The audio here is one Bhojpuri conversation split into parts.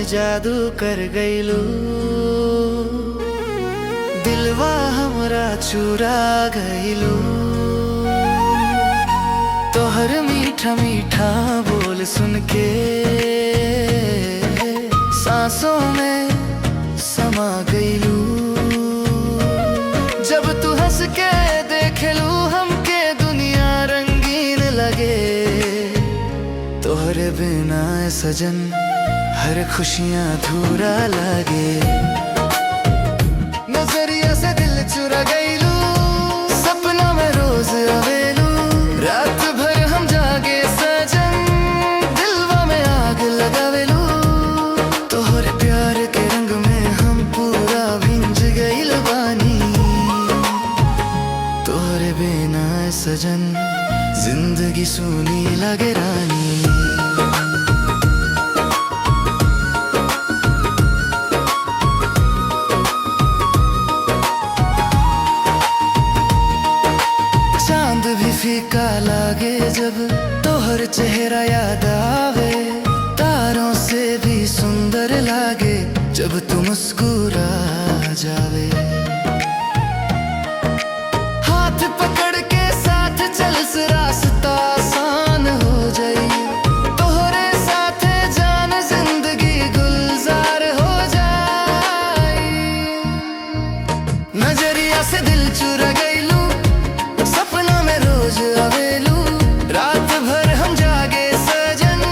जादू कर गईलू, दिलवा हमरा चुरा गईलू। तोहर मीठा मीठा बोल सुन के सांसों में समा गईलू। जब तू हंस के देखलू हमके दुनिया रंगीन लगे। तोहरे बिना सजन हर खुशियाँ अधूरा लगे। नजरिया से दिल चुरा गईलू, सपना में रोज आवेलू। रात भर हम जागे सजन, दिलवा में आग लगावेलू। तोहरे प्यार के रंग में हम पूरा भिंज गईल बानी। तोहरे बिना सजन जिंदगी सूनी लगे रानी। चांद भी फीका लागे जब तोहर चेहरा याद आवे। तारों से भी सुंदर लागे जब तू मुस्कुरा जावे। हाथ पकड़ के साथ चल से रास्ता आसान हो जाए। तोहरे साथ जान जिंदगी गुलजार हो जाए। नजरिया से दिल चुरा गईलू, सपना में रोज आवेलू। रात भर हम जागे सजन,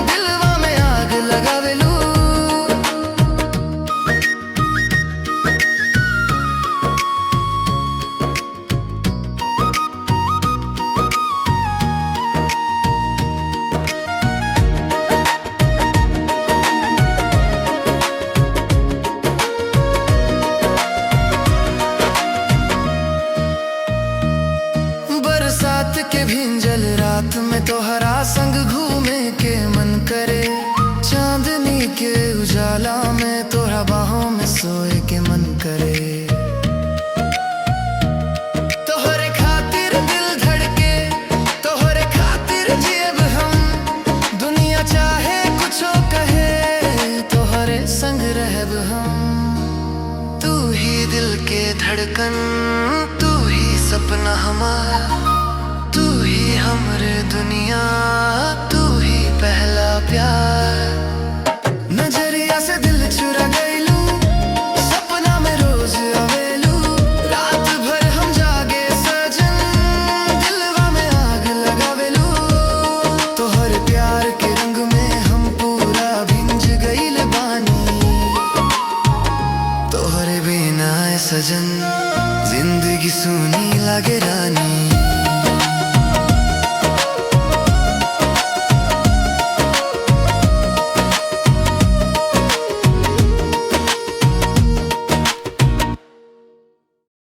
दिलवा में आग लगावेलू। बरसात के भिंजल रात में तोहरा संग